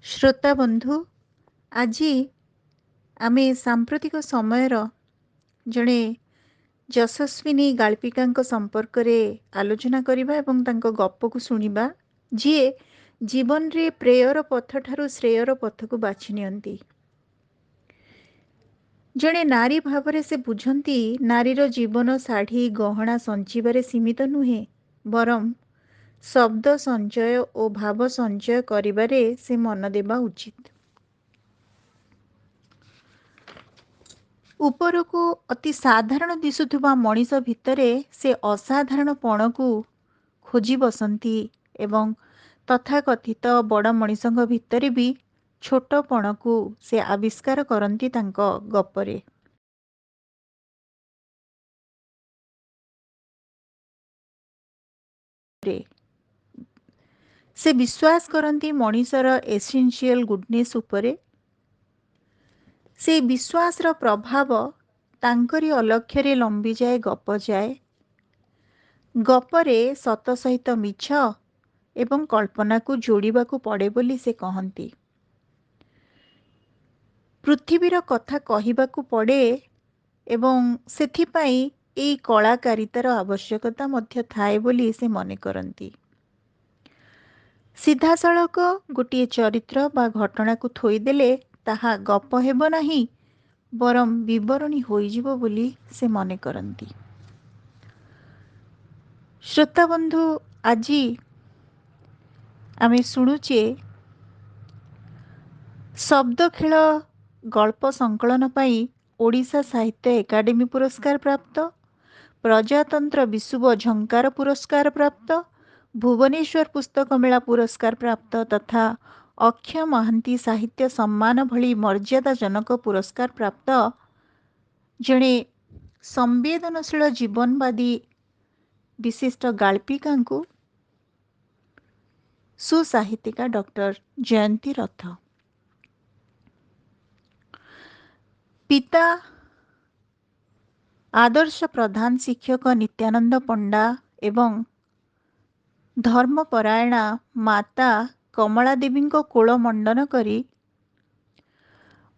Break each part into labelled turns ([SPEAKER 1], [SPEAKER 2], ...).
[SPEAKER 1] श्रोता बंधु आज आमे सांप्रतिक समयर जड़े यशस्विनी गाल्पिका संपर्क रे आलोचना करिबा एवं तांको गप को सुनिबा जी जीवन रे प्रेयर पथ ठारू श्रेयर पथ को बाछि नियंती। जड़े नारी भावरे से बुझंती नारीर जीवन शाढ़ी गहना संचिबारे सीमित नुहे बरम शब्द संचय और भाव संचय करिबारे से मन देबा उचित। उपरको अति साधारण दिशुथुबा मनीष भितरे से असाधारण पण को खोजी बसंती एवं तथाकथित बड़ मनीषଙ୍କ भितरे भी छोट पण को से आविष्कार करंती तांको गपरे। से विश्वास करंती मनीषर एसेंशियल गुडनेस उपरे। से विश्वास रो प्रभाव तांकरी अलक्ष्य लंबी जाए गप जाए गपरे सत सहित मिछ एवं कल्पना को जोड़िबा को पड़े बोली से कहंती। पृथ्वीर कथा कहिबा को पड़े एवं सेथिपाई एई कलाकारितार आवश्यकता मध्य थाए बोली से मने करंती। सीधा सड़क गोटे चरित्र बा घटना को थोईदेले ताहा गप हेब नहीं बरम विवरणी होइजिबो बोली से मने करंती। श्रोता बंधु आज आमे शुणुचे शब्द खेल गल्प संकलन पाई ओडिशा साहित्य एकाडेमी पुरस्कार प्राप्त, प्रजातंत्र विश्व झंकार पुरस्कार प्राप्त, भुवनेश्वर पुस्तक मेला पुरस्कार प्राप्त तथा अक्षय महांती साहित्य सम्मान भली मर्यादाजनक पुरस्कार प्राप्त जड़े संवेदनशील जीवनवादी विशिष्ट गाल्पिका सुसाहित्यिका डॉक्टर जयंती रथ। पिता आदर्श प्रधान शिक्षक नित्यानंद पंडा एवं धर्मपरायणा माता कमला देवी कोल मंडन करी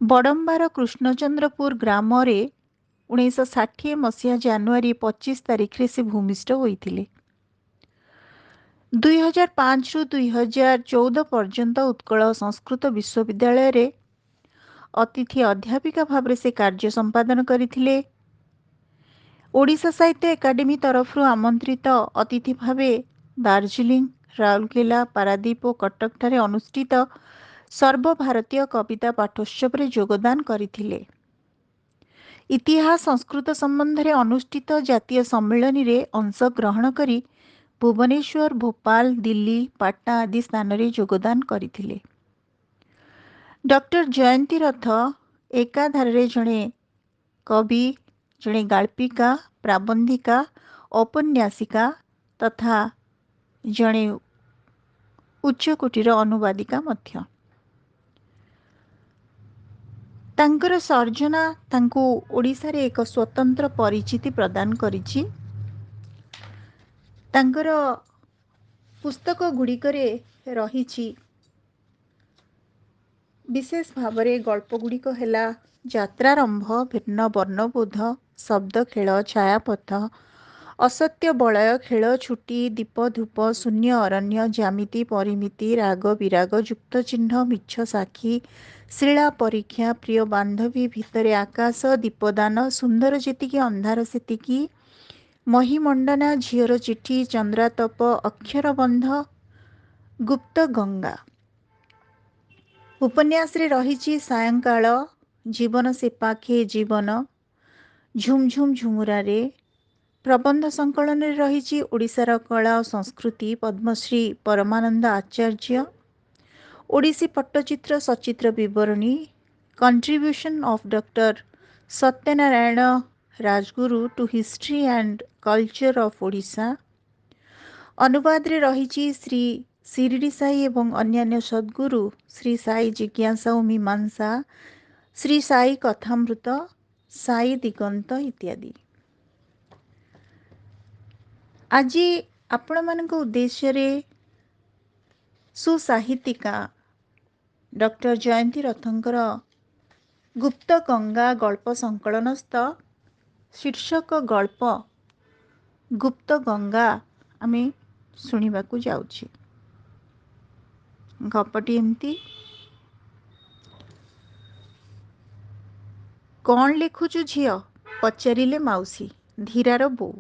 [SPEAKER 1] बड़म्बार कृष्णचंद्रपुर ग्राम 1960 मसीहा जानुआरी 25 तारिख से भूमिष्ठ होइथिले। 2005 रु 2014 पर्यंत उत्कल संस्कृत विश्वविद्यालय रे अतिथि अध्यापिका भाव से कार्य संपादन करथिले। ओडिशा साहित्य एकाडेमी तरफ आमंत्रित अतिथि भावे दार्जिलिंग, राउरकेला, पारादीप और कटक ठारे अनुष्ठित सर्वभारतीय कविता पाठोत्सव रे योगदान करथिले। इतिहास संस्कृत संबंध रे अनुष्ठित जातीय सम्मेलन रे अंश ग्रहण करी भुवनेश्वर, भोपाल, दिल्ली, पाटना आदि स्थान रे योगदान करथिले। डॉक्टर जयंती रथ एकाधारे जड़े कवि, जड़े गाल्पिका, प्राबंधिका, औपन्यासिका तथा जड़े उच्चकोटीर अनुवादिका मध्य। तांकर सर्जना तांको ओडिशा रे एक स्वतंत्र परिचिति प्रदान करिछि। तांकर पुस्तक गुड़िकरे रहिछि विशेष भावरे गल्प गुड़िक हेला यात्रारंभ, भिन्न वर्णबोध, शब्द खेल, छायापथ, असत्य बलय, खेल छुट्टी, दीप धूप, शून्य अरण्य, ज्यामिति परिमिति, राग विराग, युक्त चिन्ह, मिछ साक्षी, शिला परीक्षा, प्रिय बांधवी, भितरे आकाश, दीपदान, सुंदर जेतिकी अंधार सेतिकी, महिमंडना, झीर चिठी, चंद्रातप, अक्षर बंध, गुप्त गंगा। उपन्यास रे रहिछि सायंकाल, जीवन से पाखे जीवन, झुमझुम झुमुरा रे। प्रबंध संकलन रे रहिछि ओडिशार कला और संस्कृति, पद्मश्री परमानंद आचार्य, ओडिसी पट्टचित्र सचित्र विवरणी, contribution of doctor Satyanarayan Rajguru to history and culture of Odisha. अनुवाद रे रहिछि श्री शिरडी साई एवं अन्यान्य सद्गुरु श्री साई जिज्ञासा और मीमांसा, श्री साई कथामृत, साई दिगंत इत्यादि। आज आपण मानक उद्देश्य रे सुसाहित्यिका ଡକ୍ଟର ଜୟନ୍ତୀ ରଥଙ୍କର ଗୁପ୍ତ ଗଙ୍ଗା ଗଳ୍ପ ସଂକଳନସ୍ଥ ଶୀର୍ଷକ ଗଳ୍ପ ଗୁପ୍ତ ଗଙ୍ଗା ଆମେ ଶୁଣିବାକୁ ଯାଉଛି। ଗପଟି ଏମିତି। କ'ଣ ଲେଖୁଛୁ ଝିଅ? ପଚାରିଲେ ମାଉସୀ, ଧୀରାର ବୋଉ।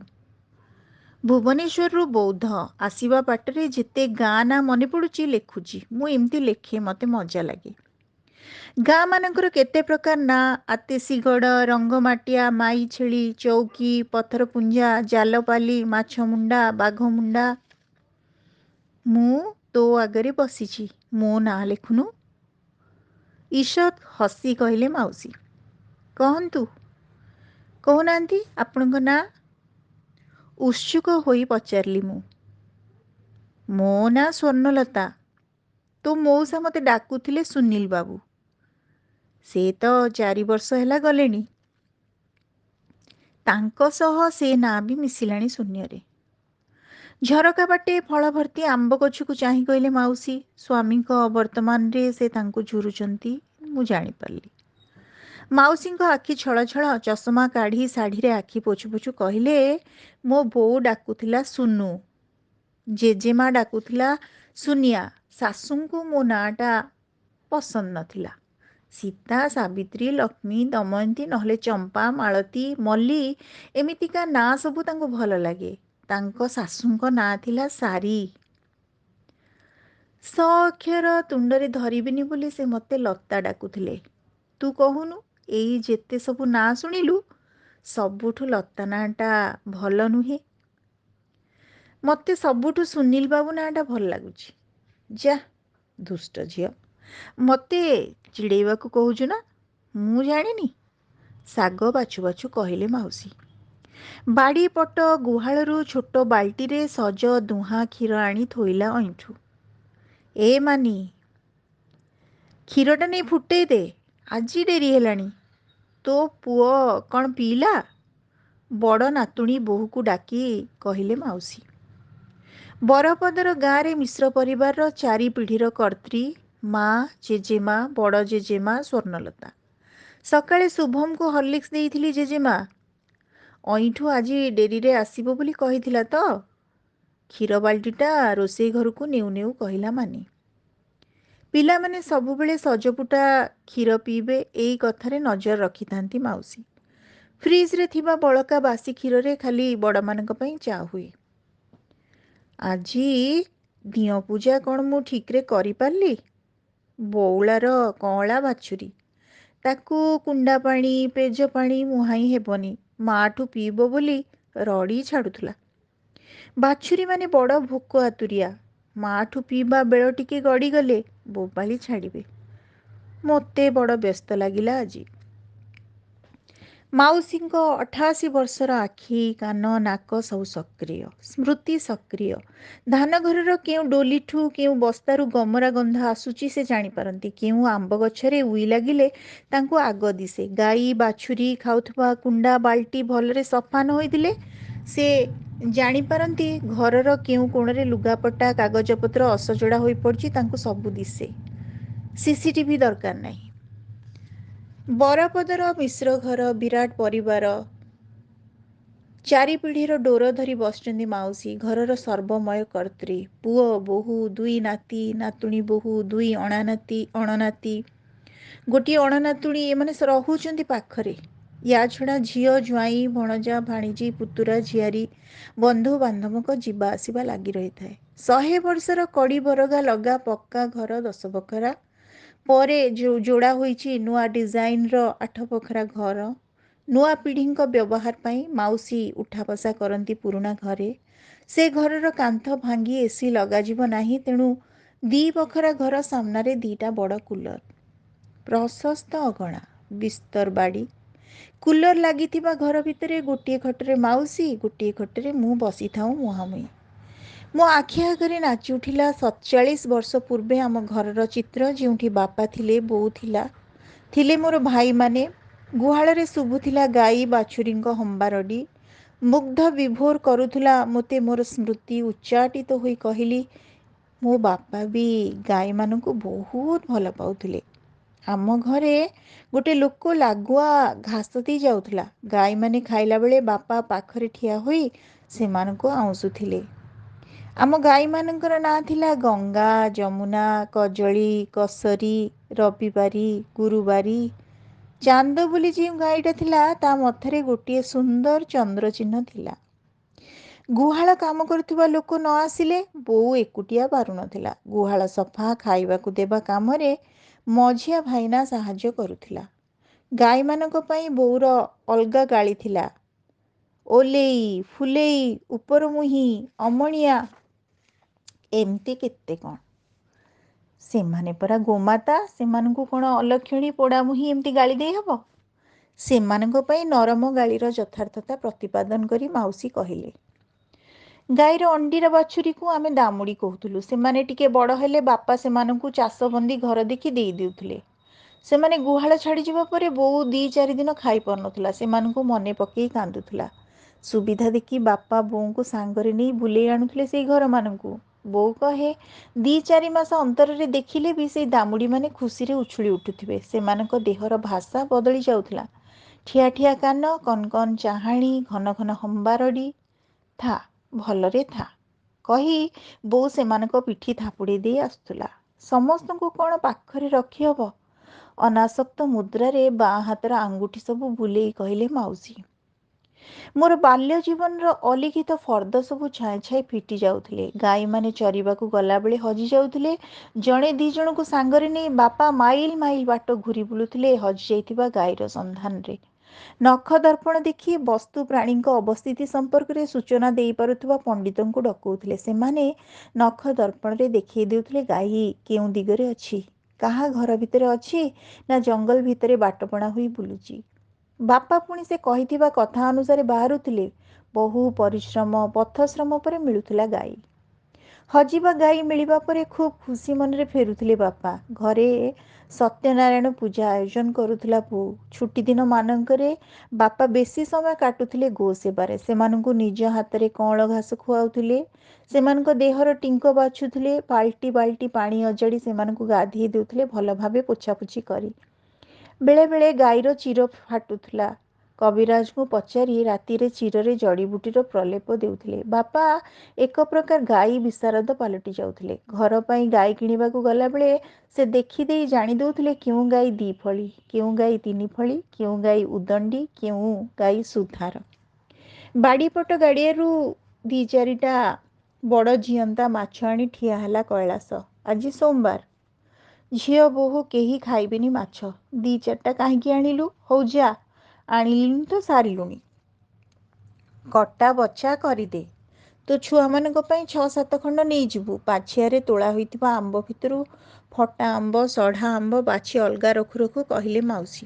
[SPEAKER 1] ଭୁବନେଶ୍ୱରରୁ ବୌଦ୍ଧ ଆସିବା ବାଟରେ ଯେତେ ଗାଁ ନା ମନେ ପଡ଼ୁଛି ଲେଖୁଛି। ମୁଁ ଏମିତି ଲେଖେ, ମୋତେ ମଜା ଲାଗେ। ଗାଁ ମାନଙ୍କର କେତେ ପ୍ରକାର ନାଁ, ଆତେଶୀଗଡ଼, ରଙ୍ଗମାଟିଆ, ମାଇ ଛେଳି, ଚୌକି, ପଥରପୁଞ୍ଜା, ଜାଲପାଲି, ମାଛମୁଣ୍ଡା, ବାଘମୁଣ୍ଡା। ମୁଁ ତୋ ଆଗରେ ବସିଛି, ମୋ ନାଁ ଲେଖୁନୁ? ଈଷତ୍ ହସି କହିଲେ ମାଉସୀ। କହନ୍ତୁ, କହୁନାହାନ୍ତି ଆପଣଙ୍କ ନାଁ? ଉତ୍ସୁକ ହୋଇ ପଚାରିଲି ମୁଁ। ମୋ ନାଁ ସ୍ୱର୍ଣ୍ଣଲତା। ତୋ ମଉସା ମୋତେ ଡାକୁଥିଲେ ସୁନୀଲ ବାବୁ। ସେ ତ 4 ବର୍ଷ ହେଲା ଗଲେଣି। ତାଙ୍କ ସହ ସେ ନାଁ ବି ମିଶିଲାଣି ଶୂନ୍ୟରେ। ଝରକା ବାଟେ ଫଳ ଭର୍ତ୍ତି ଆମ୍ବ ଗଛକୁ ଚାହିଁ କହିଲେ ମାଉସୀ। ସ୍ୱାମୀଙ୍କ ଅବର୍ତ୍ତମାନରେ ସେ ତାଙ୍କୁ ଝୁରୁଛନ୍ତି ମୁଁ ଜାଣିପାରିଲି। ମାଉସୀଙ୍କ ଆଖି ଛଳ ଛଳ, ଚଷମା କାଢ଼ି ଶାଢ଼ୀରେ ଆଖି ପୋଛୁ ପୋଛୁ କହିଲେ, ମୋ ବୋଉ ଡାକୁଥିଲା ସୁନୁ, ଜେଜେମା ଡାକୁଥିଲା ସୁନିଆ। ଶାଶୁଙ୍କୁ ମୋ ନାଁଟା ପସନ୍ଦ ନଥିଲା। ସୀତା, ସାବିତ୍ରୀ, ଲକ୍ଷ୍ମୀ, ଦମୟନ୍ତୀ ନହେଲେ ଚମ୍ପା, ମାଳତୀ, ମଲ୍ଲୀ ଏମିତିକା ନାଁ ସବୁ ତାଙ୍କୁ ଭଲ ଲାଗେ। ତାଙ୍କ ଶାଶୁଙ୍କ ନାଁ ଥିଲା ସାରୀ। ସ ଅକ୍ଷର ତୁଣ୍ଡରେ ଧରିବିନି ବୋଲି ସେ ମୋତେ ଲତା ଡାକୁଥିଲେ। ତୁ କହୁନୁ, ଏଇ ଯେତେ ସବୁ ନାଁ ଶୁଣିଲୁ ସବୁଠୁ ଲତା ନାଁଟା ଭଲ ନୁହେଁ? ମୋତେ ସବୁଠୁ ସୁନୀଲ ବାବୁ ନାଁଟା ଭଲ ଲାଗୁଛି। ଯା, ଦୁଷ୍ଟ ଝିଅ, ମୋତେ ଚିଡ଼େଇବାକୁ କହୁଛୁ ନା? ମୁଁ ଜାଣିନି, ଶାଗ ବାଛୁ ବାଛୁ କହିଲେ ମାଉସୀ। ବାଡ଼ି ପଟ ଗୁହାଳରୁ ଛୋଟ ବାଲ୍ଟିରେ ସଜ ଦୁହାଁ କ୍ଷୀର ଆଣି ଥୋଇଲା ଅଇଁଠୁ। ଏ ମାନି, କ୍ଷୀରଟା ନେଇ ଫୁଟେଇ ଦେ, ଆଜି ଡେରି ହେଲାଣି। ତୋ ପୁଅ କ'ଣ ପିଇଲା? ବଡ଼ ନାତୁଣୀ ବୋହୂକୁ ଡାକି କହିଲେ ମାଉସୀ। ବରପଦର ଗାଁରେ ମିଶ୍ର ପରିବାରର 4 ପିଢ଼ିର କର୍ତ୍ରୀ, ମା, ଜେଜେମା, ବଡ଼ ଜେଜେମା ସ୍ୱର୍ଣ୍ଣଲତା। ସକାଳେ ଶୁଭମକୁ ହର୍ଲିକ୍ସ ଦେଇଥିଲି ଜେଜେମା। ଅଇଁଠୁ ଆଜି ଡେରିରେ ଆସିବ ବୋଲି କହିଥିଲା ତ। କ୍ଷୀର ବାଲ୍ଟିଟା ରୋଷେଇ ଘରକୁ ନେଉ ନେଉ କହିଲା ମାନି। ପିଲାମାନେ ସବୁବେଳେ ସଜଫୁଟା କ୍ଷୀର ପିଇବେ, ଏଇ କଥାରେ ନଜର ରଖିଥାନ୍ତି ମାଉସୀ। ଫ୍ରିଜରେ ଥିବା ବଳକା ବାସି କ୍ଷୀରରେ ଖାଲି ବଡ଼ମାନଙ୍କ ପାଇଁ ଚା ହୁଏ। ଆଜି ଦିଅଁ ପୂଜା କ'ଣ ମୁଁ ଠିକ୍ରେ କରିପାରିଲି? ବଉଳାର କଅଁଳା ବାଛୁରୀ, ତାକୁ କୁଣ୍ଡା ପାଣି, ପେଜ ପାଣି ମୁହାଁଇ ହେବନି, ମାଠୁ ପିଇବ ବୋଲି ରଡ଼ି ଛାଡ଼ୁଥିଲା। ବାଛୁରୀମାନେ ବଡ଼ ଭୋକ ଆତୁରିଆ, ମାଠୁ ପିଇବା ବେଳ ଟିକେ ଗଡ଼ିଗଲେ ବୋବାଳି ଛାଡ଼ିବେ। ମୋତେ ବଡ଼ ବ୍ୟସ୍ତ ଲାଗିଲା ଆଜି। ମାଉସୀଙ୍କ 88 ବର୍ଷର ଆଖି, କାନ, ନାକ ସବୁ ସକ୍ରିୟ, ସ୍ମୃତି ସକ୍ରିୟ। ଧାନ ଘରର କେଉଁ ଡୋଲିଠୁ କେଉଁ ବସ୍ତାରୁ ଗମରା ଗନ୍ଧ ଆସୁଛି ସେ ଜାଣିପାରନ୍ତି। କେଉଁ ଆମ୍ବ ଗଛରେ ଉଇ ଲାଗିଲେ ତାଙ୍କୁ ଆଗ ଦିଶେ। ଗାଈ ବାଛୁରୀ ଖାଉଥିବା କୁଣ୍ଡା ବାଲ୍ଟି ଭଲରେ ସଫା ନ ହୋଇଥିଲେ ସେ ଜାଣିପାରନ୍ତି ଘରର କେଉଁ କୋଣରେ ଲୁଗାପଟା କାଗଜପତ୍ର ଅସଜଡ଼ା ହୋଇପଡ଼ିଛି। ତାଙ୍କୁ ସବୁ ଦିଶେ। ସିସିଟିଭି ଦରକାର ନାହିଁ। ବରପଦର ମିଶ୍ର ଘର, ବିରାଟ ପରିବାର, 4 ପିଢ଼ିର ଡୋର ଧରି ବସିଛନ୍ତି ମାଉସୀ, ଘରର ସର୍ବମୟ କର୍ତ୍ରୀ। ପୁଅ, ବୋହୂ, 2 ନାତି, ନାତୁଣୀ ବୋହୂ, 2 ଅଣନାତି, ଗୋଟିଏ ଅଣନାତୁଣୀ, ଏମାନେ ରହୁଛନ୍ତି ପାଖରେ। ୟା ଛଡ଼ା ଝିଅ, ଜ୍ୱାଇଁ, ଭଣଜା, ଭାଣିଜୀ, ପୁତୁରା, ଝିଆରୀ, ବନ୍ଧୁବାନ୍ଧବଙ୍କ ଯିବା ଆସିବା ଲାଗି ରହିଥାଏ। 100 ବର୍ଷର କଡ଼ି ବରଗା ଲଗା ପକ୍କା ଘର 10 ବଖରା ପରେ ଯୋଡ଼ା ହୋଇଛି ନୂଆ ଡିଜାଇନର 8 ବଖରା ଘର। ନୂଆ ପିଢ଼ିଙ୍କ ବ୍ୟବହାର ପାଇଁ ମାଉସୀ ଉଠାବସା କରନ୍ତି ପୁରୁଣା ଘରେ। ସେ ଘରର କାନ୍ଥ ଭାଙ୍ଗି ଏସି ଲଗାଯିବ ନାହିଁ, ତେଣୁ 2 ବଖରା ଘର ସାମ୍ନାରେ 2ଟା ବଡ଼ କୁଲର। ପ୍ରଶସ୍ତ ଅଗଣା, ବିସ୍ତର ବାଡ଼ି। କୁଲର ଲାଗିଥିବା ଘର ଭିତରେ ଗୋଟିଏ ଖଟରେ ମାଉସୀ, ଗୋଟିଏ ଖଟରେ ମୁଁ ବସିଥାଉ ମୁହାଁମୁହିଁ। ମୋ ଆଖି ଆଗରେ ନାଚି ଉଠିଲା 47 ବର୍ଷ ପୂର୍ବେ ଆମ ଘରର ଚିତ୍ର, ଯେଉଁଠି ବାପା ଥିଲେ, ବୋଉ ଥିଲେ ମୋର ଭାଇମାନେ। ଗୁହାଳରେ ଶୁଭୁଥିଲା ଗାଈ ବାଛୁରୀଙ୍କ ହମ୍ବାରଡ଼ି। ମୁଗ୍ଧ ବିଭୋର କରୁଥିଲା ମୋତେ ମୋର ସ୍ମୃତି। ଉଚ୍ଚାଟିତ ହୋଇ କହିଲି, ମୋ ବାପା ବି ଗାଈମାନଙ୍କୁ ବହୁତ ଭଲ ପାଉଥିଲେ। ଆମ ଘରେ ଗୋଟେ ଲୋକ ଲାଗୁଆ ଘାସ ଦେଇ ଯାଉଥିଲା। ଗାଈମାନେ ଖାଇଲା ବେଳେ ବାପା ପାଖରେ ଠିଆ ହୋଇ ସେମାନଙ୍କୁ ଆଉଁଶୁଥିଲେ। ଆମ ଗାଈମାନଙ୍କର ନାଁ ଥିଲା ଗଙ୍ଗା, ଯମୁନା, କଜଳି, କସରୀ, ରବିବାରୀ, ଗୁରୁବାରୀ। ଚାନ୍ଦ ବୋଲି ଯେଉଁ ଗାଈଟା ଥିଲା ତା ମଥାରେ ଗୋଟିଏ ସୁନ୍ଦର ଚନ୍ଦ୍ର ଚିହ୍ନ ଥିଲା। ଗୁହାଳ କାମ କରୁଥିବା ଲୋକ ନ ଆସିଲେ ବୋଉ ଏକୁଟିଆ ପାରୁନଥିଲା। ଗୁହାଳ ସଫା, ଖାଇବାକୁ ଦେବା କାମରେ ମଝିଆ ଭାଇନା ସାହାଯ୍ୟ କରୁଥିଲା। ଗାଈମାନଙ୍କ ପାଇଁ ବୋଉର ଅଲଗା ଗାଳି ଥିଲା। ଓଲେଇ, ଫୁଲେଇ, ଉପର ମୁହିଁ, ଅମଣିଆ, ଏମିତି କେତେ କ'ଣ। ସେମାନେ ପରା ଗୋମାତା, ସେମାନଙ୍କୁ କ'ଣ ଅଲକ୍ଷଣୀ, ପୋଡ଼ାମୁହିଁ ଏମିତି ଗାଳି ଦେଇହବ? ସେମାନଙ୍କ ପାଇଁ ନରମ ଗାଳିର ଯଥାର୍ଥତା ପ୍ରତିପାଦନ କରି ମାଉସୀ କହିଲେ, ଗାଈର ଅଣ୍ଡିରା ବାଛୁରୀକୁ ଆମେ ଦାମୁଡ଼ି କହୁଥିଲୁ। ସେମାନେ ଟିକେ ବଡ଼ ହେଲେ ବାପା ସେମାନଙ୍କୁ ଚାଷବନ୍ଦୀ ଘର ଦେଖି ଦେଇ ଦେଉଥିଲେ। ସେମାନେ ଗୁହାଳ ଛାଡ଼ିଯିବା ପରେ ବୋଉ 2-4 ଦିନ ଖାଇପାରୁନଥିଲା। ସେମାନଙ୍କୁ ମନେ ପକେଇ କାନ୍ଦୁଥିଲା। ସୁବିଧା ଦେଖି ବାପା ବୋଉଙ୍କୁ ସାଙ୍ଗରେ ନେଇ ବୁଲେଇ ଆଣୁଥିଲେ ସେଇ ଘରମାନଙ୍କୁ। ବୋଉ କହେ, 2-4 ମାସ ଅନ୍ତରରେ ଦେଖିଲେ ବି ସେଇ ଦାମୁଡ଼ିମାନେ ଖୁସିରେ ଉଛୁଳି ଉଠୁଥିବେ। ସେମାନଙ୍କ ଦେହର ଭାଷା ବଦଳି ଯାଉଥିଲା। ଠିଆ ଠିଆ କାନ, କନକନ ଚାହାଣୀ, ଘନ ଘନ ହମ୍ବାରଡ଼ି। ଥା, ଭଲରେ ଥା କହି ବୋଉ ସେମାନଙ୍କ ପିଠି ଥାପୁଡ଼େଇ ଦେଇ ଆସୁଥିଲା। ସମସ୍ତଙ୍କୁ କ'ଣ ପାଖରେ ରଖିହବ? ଅନାସକ୍ତ ମୁଦ୍ରାରେ ବାଁ ହାତର ଆଙ୍ଗୁଠି ସବୁ ବୁଲେଇ କହିଲେ ମାଉସୀ। ମୋର ବାଲ୍ୟ ଜୀବନର ଅଲିଖିତ ଫର୍ଦ୍ଦ ସବୁ ଛାଏଁ ଛାଏଁ ଫିଟି ଯାଉଥିଲେ। ଗାଈମାନେ ଚରିବାକୁ ଗଲାବେଳେ ହଜି ଯାଉଥିଲେ। ଜଣେ 2 ଜଣଙ୍କୁ ସାଙ୍ଗରେ ନେଇ ବାପା ମାଇଲ ମାଇଲ ବାଟ ଘୁରି ବୁଲୁଥିଲେ ହଜିଯାଇଥିବା ଗାଈର ସନ୍ଧାନରେ। ନଖ ଦର୍ପଣ ଦେଖି ବସ୍ତୁ ପ୍ରାଣୀଙ୍କ ଅବସ୍ଥିତି ସମ୍ପର୍କରେ ସୂଚନା ଦେଇପାରୁଥିବା ପଣ୍ଡିତଙ୍କୁ ଡକଉଥିଲେ। ସେମାନେ ନଖ ଦର୍ପଣରେ ଦେଖେଇ ଦେଉଥିଲେ ଗାଈ କେଉଁ ଦିଗରେ ଅଛି, କାହା ଘର ଭିତରେ ଅଛି ନା ଜଙ୍ଗଲ ଭିତରେ ବାଟପଣା ହୋଇ ବୁଲୁଛି। ବାପା ପୁଣି ସେ କହିଥିବା କଥା ଅନୁସାରେ ବାହାରୁଥିଲେ। ବହୁ ପରିଶ୍ରମ, ପଥଶ୍ରମ ପରେ ମିଳୁଥିଲା ଗାଈ। ହଜିବା ଗାଈ ମିଳିବା ପରେ ଖୁବ୍ ଖୁସି ମନରେ ଫେରୁଥିଲେ ବାପା। ଘରେ ସତ୍ୟନାରାୟଣ ପୂଜା ଆୟୋଜନ କରୁଥିଲା ବୋଉ। ଛୁଟି ଦିନ ମାନଙ୍କରେ ବାପା ବେଶୀ ସମୟ କାଟୁଥିଲେ ଗୋ ସେବାରେ। ସେମାନଙ୍କୁ ନିଜ ହାତରେ କଅଁଳ ଘାସ ଖୁଆଉଥିଲେ। ସେମାନଙ୍କ ଦେହର ଟିଙ୍କ ବାଛୁଥିଲେ। ବାଲ୍ଟି ବାଲ୍ଟି ପାଣି ଅଜାଡ଼ି ସେମାନଙ୍କୁ ଗାଧେଇ ଦେଉଥିଲେ ଭଲ ଭାବେ ପୋଛାପୋଛି କରି। ବେଳେ ବେଳେ ଗାଈର ଚିର ଫାଟୁଥିଲା। କବିରାଜଙ୍କୁ ପଚାରି ରାତିରେ ଚିରରେ ଜଡ଼ିବୁଟିର ପ୍ରଲେପ ଦେଉଥିଲେ। ବାପା ଏକ ପ୍ରକାର ଗାଈ ବିଶାରଦ ପାଲଟି ଯାଉଥିଲେ। ଘର ପାଇଁ ଗାଈ କିଣିବାକୁ ଗଲାବେଳେ ସେ ଦେଖିଦେଇ ଜାଣି ଦେଉଥିଲେ କେଉଁ ଗାଈ 2 ଫଳି, କେଉଁ ଗାଈ 3 ଫଳି, କେଉଁ ଗାଈ ଉଦଣ୍ଡି, କେଉଁ ଗାଈ ସୁଧାର। ବାଡ଼ିପଟ ଗାଡ଼ିଆରୁ 2-4ଟା ବଡ଼ ଜିଅନ୍ତା ମାଛ ଆଣି ଠିଆ ହେଲା କୈଳାସ। ଆଜି ସୋମବାର। ଝିଅ ବୋହୂ କେହି ଖାଇବେନି ମାଛ। 2-4ଟା କାହିଁକି ଆଣିଲୁ? ହଉ ଯା, ଆଣିଲିଣି ତ ସାରିଲୁଣି। କଟା ବଛା କରିଦେ। ତୋ ଛୁଆମାନଙ୍କ ପାଇଁ 6-7 ଖଣ୍ଡ ନେଇଯିବୁ। ପାଛିଆରେ ତୋଳା ହୋଇଥିବା ଆମ୍ବ ଭିତରୁ ଫଟା ଆମ୍ବ, ସଢ଼ା ଆମ୍ବ ବାଛି ଅଲଗା ରଖୁ ରଖୁ କହିଲେ ମାଉସୀ।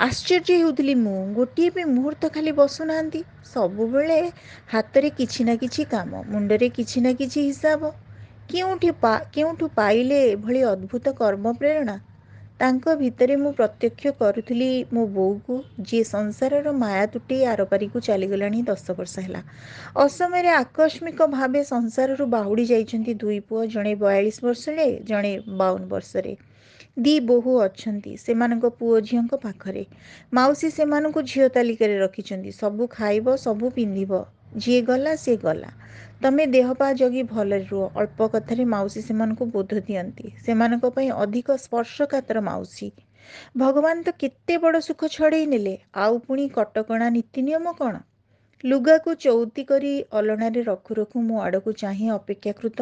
[SPEAKER 1] ଆଶ୍ଚର୍ଯ୍ୟ ହେଉଥିଲି ମୁଁ। ଗୋଟିଏ ବି ମୁହୂର୍ତ୍ତ ଖାଲି ବସୁନାହାନ୍ତି। ସବୁବେଳେ ହାତରେ କିଛି ନା କିଛି କାମ, ମୁଣ୍ଡରେ କିଛି ନା କିଛି ହିସାବ। କେଉଁଠୁ ପାଇଲେ ଏଭଳି ଅଦ୍ଭୁତ କର୍ମ ପ୍ରେରଣା? ତାଙ୍କ ଭିତରେ ମୁଁ ପ୍ରତ୍ୟକ୍ଷ କରୁଥିଲି ମୋ ବୋଉକୁ, ଯିଏ ସଂସାରର ମାୟା ତୁଟେଇ ଆରପାରିକୁ ଚାଲିଗଲାଣି 10 ବର୍ଷ ହେଲା। ଅସମୟରେ ଆକସ୍ମିକ ଭାବେ ସଂସାରରୁ ବାହୁଡ଼ି ଯାଇଛନ୍ତି 2 ପୁଅ, ଜଣେ 42 ବର୍ଷରେ, ଜଣେ 52 ବର୍ଷରେ। 2 ବୋହୂ ଅଛନ୍ତି ସେମାନଙ୍କ ପୁଅ ଝିଅଙ୍କ ପାଖରେ। ମାଉସୀ ସେମାନଙ୍କୁ ଝିଅ ତାଲିକାରେ ରଖିଛନ୍ତି। ସବୁ ଖାଇବ, ସବୁ ପିନ୍ଧିବ। ଯିଏ ଗଲା ସିଏ ଗଲା। ତମେ ଦେହ ପା ଜଗି ଭଲରେ ରୁହ। ଅଳ୍ପ କଥାରେ ମାଉସୀ ସେମାନଙ୍କୁ ବୋଧ ଦିଅନ୍ତି। ସେମାନଙ୍କ ପାଇଁ ଅଧିକ ସ୍ପର୍ଶକାତର ମାଉସୀ। ଭଗବାନ ତ କେତେ ବଡ଼ ସୁଖ ଛଡ଼େଇ ନେଲେ। ଆଉ ପୁଣି କଟକଣା ନୀତି ନିୟମ କ'ଣ? ଲୁଗାକୁ ଚଉତି କରି ଅଲଣାରେ ରଖୁ ରଖୁ ମୋ ଆଡ଼କୁ ଚାହିଁ ଅପେକ୍ଷାକୃତ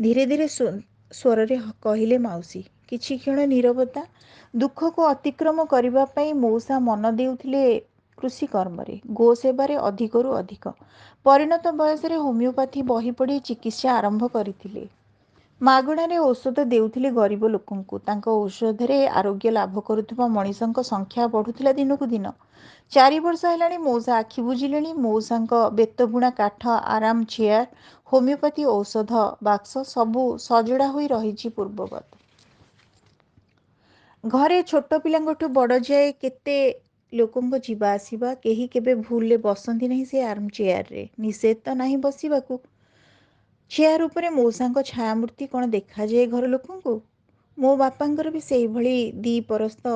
[SPEAKER 1] ଧୀରେ ଧୀରେ ସ୍ୱରରେ କହିଲେ ମାଉସୀ। କିଛି କ୍ଷଣ ନୀରବତା। ଦୁଃଖକୁ ଅତିକ୍ରମ କରିବା ପାଇଁ ମଉସା ମନ ଦେଉଥିଲେ କୃଷି କର୍ମରେ, ଗୋ ସେବାରେ ଅଧିକରୁ ଅଧିକ। ପରିଣତ ବୟସରେ ହୋମିଓପାଥି ବହି ପଢ଼ି ଚିକିତ୍ସା ଆରମ୍ଭ କରିଥିଲେ। ମାଗଣାରେ ଔଷଧ ଦେଉଥିଲେ ଗରିବ ଲୋକଙ୍କୁ। ତାଙ୍କ ଔଷଧରେ ଆରୋଗ୍ୟ ଲାଭ କରୁଥିବା ମଣିଷଙ୍କ ସଂଖ୍ୟା ବଢ଼ୁଥିଲା ଦିନକୁ ଦିନ। 4 ବର୍ଷ ହେଲାଣି ମଉସା ଆଖି ବୁଜିଲେଣି। ମଉସାଙ୍କ ବେତବୁଣା କାଠ ଆରାମ ଚେୟାର, ହୋମିଓପାଥି ଔଷଧ ବାକ୍ସ ସବୁ ସଜଡ଼ା ହୋଇ ରହିଛି ପୂର୍ବବତ୍। ଘରେ ଛୋଟ ପିଲାଙ୍କଠୁ ବଡ଼ ଯାଏ କେତେ ଲୋକଙ୍କ ଯିବା ଆସିବା। କେହି କେବେ ଭୁଲରେ ବସନ୍ତି ନାହିଁ ସେ ଆରାମ ଚେୟାରରେ। ନିଷେଧ ତ ନାହିଁ ବସିବାକୁ। ଚେୟାର ଉପରେ ମଉସାଙ୍କ ଛାୟାମୂର୍ତ୍ତି କ'ଣ ଦେଖାଯାଏ ଘର ଲୋକଙ୍କୁ? ମୋ ବାପାଙ୍କର ବି ସେଇଭଳି ଦିପରସ୍ତ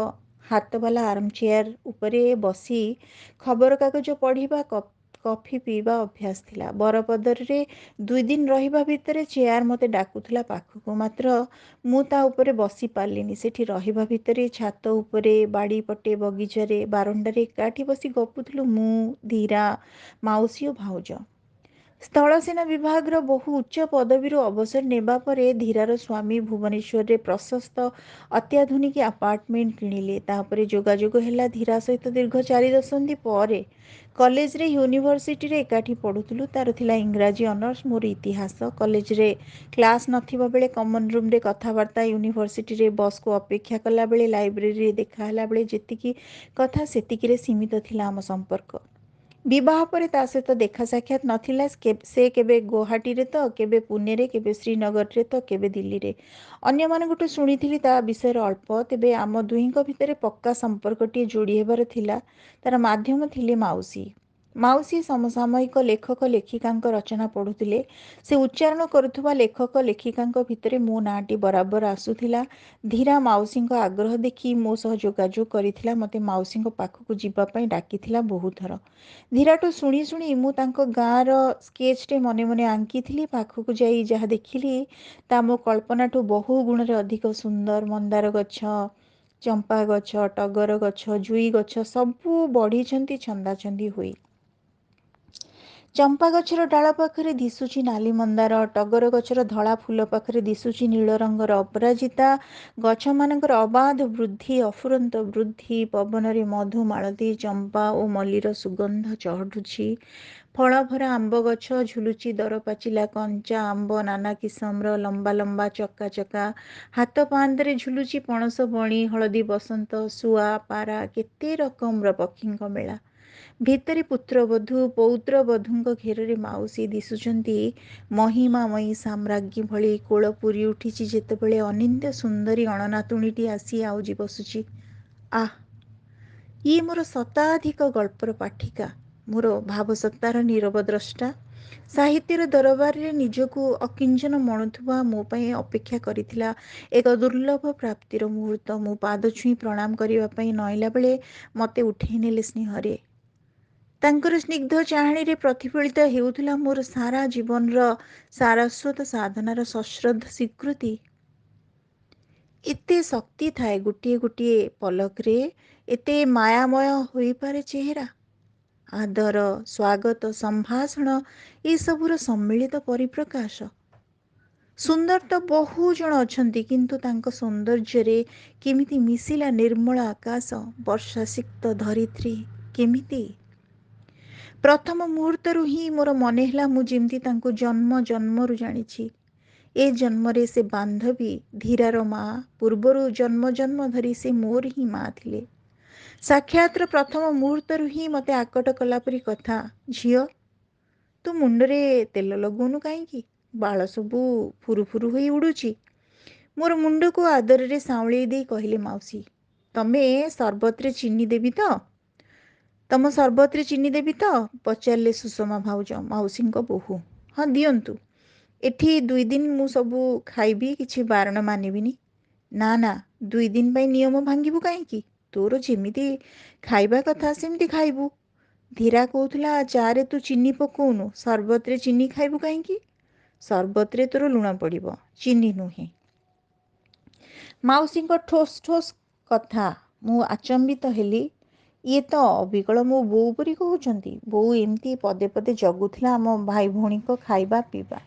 [SPEAKER 1] ହାତବାଲା ଆରାମ ଚେୟାର ଉପରେ ବସି ଖବରକାଗଜ ପଢ଼ିବା, କଫି ପିଇବା ଅଭ୍ୟାସ ଥିଲା। ବରପଦରରେ 2 ଦିନ ରହିବା ଭିତରେ ଚେୟାର ମୋତେ ଡାକୁଥିଲା ପାଖକୁ, ମାତ୍ର ମୁଁ ତା ଉପରେ ବସି ପାରିଲିନି। ସେଠି ରହିବା ଭିତରେ ଛାତ ଉପରେ, ବାଡ଼ି ପଟେ, ବଗିଚାରେ, ବାରଣ୍ଡାରେ ଏକାଠି ବସି ଗପୁଥିଲୁ ମୁଁ, ଧୀରା, ମାଉସୀ ଓ ଭାଉଜ। ସ୍ଥଳସେନା ବିଭାଗର ବହୁ ଉଚ୍ଚ ପଦବୀରୁ ଅବସର ନେବା ପରେ ଧୀରାର ସ୍ୱାମୀ ଭୁବନେଶ୍ୱରରେ ପ୍ରଶସ୍ତ ଅତ୍ୟାଧୁନିକ ଆପାର୍ଟମେଣ୍ଟ କିଣିଲେ। ତାପରେ ଯୋଗାଯୋଗ ହେଲା ଧୀରା ସହିତ ଦୀର୍ଘ 4 ଦଶନ୍ଧି ପରେ। କଲେଜରେ, ୟୁନିଭର୍ସିଟିରେ ଏକାଠି ପଢ଼ୁଥିଲୁ। ତାର ଥିଲା ଇଂରାଜୀ ଅନର୍ସ, ମୋର ଇତିହାସ। କଲେଜରେ କ୍ଲାସ୍ ନଥିବା ବେଳେ କମନ ରୁମ୍ରେ କଥାବାର୍ତ୍ତା, ୟୁନିଭର୍ସିଟିରେ ବସ୍କୁ ଅପେକ୍ଷା କଲାବେଳେ, ଲାଇବ୍ରେରୀରେ ଦେଖା ହେଲାବେଳେ ଯେତିକି କଥା ସେତିକିରେ ସୀମିତ ଥିଲା ଆମ ସମ୍ପର୍କ। ବିବାହ ପରେ ତା ସହିତ ଦେଖା ସାକ୍ଷାତ ନଥିଲା। ସେ କେବେ ଗୌହାଟୀରେ ତ କେବେ ପୁନେରେ, କେବେ ଶ୍ରୀନଗରରେ ତ କେବେ ଦିଲ୍ଲୀରେ। ଅନ୍ୟମାନଙ୍କଠୁ ଶୁଣିଥିଲି ତା ବିଷୟରେ ଅଳ୍ପ। ତେବେ ଆମ ଦୁହିଁଙ୍କ ଭିତରେ ପକ୍କା ସମ୍ପର୍କଟିଏ ଯୋଡ଼ି ହେବାର ଥିଲା। ତାର ମାଧ୍ୟମ ଥିଲେ ମାଉସୀ। ମାଉସୀ ସମସାମୟିକ ଲେଖକ ଲେଖିକାଙ୍କ ରଚନା ପଢ଼ୁଥିଲେ। ସେ ଉଚ୍ଚାରଣ କରୁଥିବା ଲେଖକ ଲେଖିକାଙ୍କ ଭିତରେ ମୋ ନାଁଟି ବରାବର ଆସୁଥିଲା। ଧୀରା ମାଉସୀଙ୍କ ଆଗ୍ରହ ଦେଖି ମୋ ସହ ଯୋଗାଯୋଗ କରିଥିଲା। ମୋତେ ମାଉସୀଙ୍କ ପାଖକୁ ଯିବା ପାଇଁ ଡାକିଥିଲା ବହୁଥର। ଧୀରାଠୁ ଶୁଣି ଶୁଣି ମୁଁ ତାଙ୍କ ଗାଁର ସ୍କେଚଟେ ମନେ ମନେ ଆଙ୍କିଥିଲି। ପାଖକୁ ଯାଇ ଯାହା ଦେଖିଲି ତା ମୋ କଳ୍ପନାଠୁ ବହୁ ଗୁଣରେ ଅଧିକ ସୁନ୍ଦର। ମନ୍ଦାର ଗଛ, ଚମ୍ପା ଗଛ, ଟଗର ଗଛ, ଜୁଇ ଗଛ ସବୁ ବଢ଼ିଛନ୍ତି ଛନ୍ଦାଛନ୍ଦି ହୋଇ। ଚମ୍ପା ଗଛର ଡାଳ ପାଖରେ ଦିଶୁଛି ନାଲି ମନ୍ଦାର, ଟଗର ଗଛର ଧଳା ଫୁଲ ପାଖରେ ଦିଶୁଛି ନୀଳ ରଙ୍ଗର ଅପରାଜିତା। ଗଛମାନଙ୍କର ଅବାଧ ବୃଦ୍ଧି, ଅଫୁରନ୍ତ ବୃଦ୍ଧି। ପବନରେ ମଧୁ, ମାଳତୀ, ଚମ୍ପା ଓ ମଲ୍ଲୀର ସୁଗନ୍ଧ ଚଢ଼ୁଛି। ଫଳଭରା ଆମ୍ବ ଗଛ, ଝୁଲୁଛି ଦରପାଚିଲା କଞ୍ଚା ଆମ୍ବ ନାନା କିସମର, ଲମ୍ବା ଲମ୍ବା ଚକା ଚକା। ହାତ ପାହାନ୍ତରେ ଝୁଲୁଛି ପଣସ ବଣି, ହଳଦୀ ବସନ୍ତ, ଶୁଆ, ପାରା, କେତେ ରକମର ପକ୍ଷୀଙ୍କ ମେଳା। ଭିତରେ ପୁତ୍ରବଧୂ, ପୌତ୍ରବଧୂଙ୍କ ଘେରରେ ମାଉସୀ ଦିଶୁଛନ୍ତି ମହିମାମୟୀ ସାମ୍ରାଜ୍ଞୀ ଭଳି। କୋଳ ପୁରି ଉଠିଛି ଯେତେବେଳେ ଅନିନ୍ଦ୍ୟ ସୁନ୍ଦରୀ ଅଣନାତୁଣୀଟି ଆସି ଆଉଜି ବସୁଛି। ଆଃ, ଇଏ ମୋର ଶତାଧିକ ଗଳ୍ପର ପାଠିକା, ମୋର ଭାବସତ୍ତାର ନୀରବ ଦ୍ରଷ୍ଟା। ସାହିତ୍ୟର ଦରବାରରେ ନିଜକୁ ଅକିଞ୍ଚନ ମଣୁଥିବା ମୋ ପାଇଁ ଅପେକ୍ଷା କରିଥିଲା ଏକ ଦୁର୍ଲଭ ପ୍ରାପ୍ତିର ମୁହୂର୍ତ୍ତ। ମୁଁ ପାଦ ଛୁଇଁ ପ୍ରଣାମ କରିବା ପାଇଁ ନଇଁଲା ବେଳେ ମୋତେ ଉଠେଇ ନେଲେ ସ୍ନେହରେ। ତାଙ୍କର ସ୍ନିଗ୍ଧ ଚାହାଣୀରେ ପ୍ରତିଫଳିତ ହେଉଥିଲା ମୋର ସାରା ଜୀବନର ସାରସ୍ୱତ ସାଧନାର ସଶ୍ରଦ୍ଧ ସ୍ୱୀକୃତି। ଏତେ ଶକ୍ତି ଥାଏ ଗୋଟିଏ ଗୋଟିଏ ପଲକରେ, ଏତେ ମାୟାମୟ ହୋଇପାରେ ଚେହେରା। ଆଦର, ସ୍ୱାଗତ, ସମ୍ଭାଷଣ ଏସବୁର ସମ୍ମିଳିତ ପରିପ୍ରକାଶ। ସୁନ୍ଦର ତ ବହୁ ଜଣ ଅଛନ୍ତି, କିନ୍ତୁ ତାଙ୍କ ସୌନ୍ଦର୍ଯ୍ୟରେ କେମିତି ମିଶିଲା ନିର୍ମଳ ଆକାଶ, ବର୍ଷାସିକ୍ତ ଧରିତ୍ରୀ। କେମିତି? ପ୍ରଥମ ମୁହୂର୍ତ୍ତରୁ ହିଁ ମୋର ମନେ ହେଲା ମୁଁ ଯେମିତି ତାଙ୍କୁ ଜନ୍ମ ଜନ୍ମରୁ ଜାଣିଛି। ଏ ଜନ୍ମରେ ସେ ବାନ୍ଧବୀ, ଧୀରାର ମା। ପୂର୍ବରୁ ଜନ୍ମ ଜନ୍ମ ଧରି ସେ ମୋର ହିଁ ମା ଥିଲେ। ସାକ୍ଷାତର ପ୍ରଥମ ମୁହୂର୍ତ୍ତରୁ ହିଁ ମୋତେ ଆକଟ କଲା ପରି କଥା। ଝିଅ, ତୁ ମୁଣ୍ଡରେ ତେଲ ଲଗଉନୁ କାହିଁକି? ବାଳ ସବୁ ଫୁରୁଫୁରୁ ହୋଇ ଉଡ଼ୁଛି। ମୋର ମୁଣ୍ଡକୁ ଆଦରରେ ସାଉଁଳେଇ ଦେଇ କହିଲେ ମାଉସୀ, ତମେ ସର୍ବତରେ ଚିନି ଦେବି ତ? ତମ ସର୍ବତରେ ଚିନି ଦେବି ତ? ପଚାରିଲେ ସୁଷମା ଭାଉଜ, ମାଉସୀଙ୍କ ବୋହୂ। ହଁ, ଦିଅନ୍ତୁ। ଏଠି 2 ଦିନ ମୁଁ ସବୁ ଖାଇବି, କିଛି ବାରଣ ମାନିବିନି। ନା ନା, 2 ଦିନ ପାଇଁ ନିୟମ ଭାଙ୍ଗିବୁ କାହିଁକି? ତୋର ଯେମିତି ଖାଇବା କଥା ସେମିତି ଖାଇବୁ। ଧୀରା କହୁଥିଲା, ଚାରେ ତୁ ଚିନି ପକଉନୁ, ସର୍ବତରେ ଚିନି ଖାଇବୁ କାହିଁକି? ସର୍ବତରେ ତୋର ଲୁଣ ପଡ଼ିବ, ଚିନି ନୁହେଁ। ମାଉସୀଙ୍କ ଠୋସ୍ ଠୋସ୍ କଥା ମୁଁ ଆଚମ୍ବିତ ହେଲି। ଇଏ ତ ଅବିକଳ ମୋ ବୋଉ ପରି କହୁଛନ୍ତି। ବୋଉ ଏମିତି ପଦେ ପଦେ ଜଗୁଥିଲା ଆମ ଭାଇ ଭଉଣୀଙ୍କ ଖାଇବା ପିଇବା।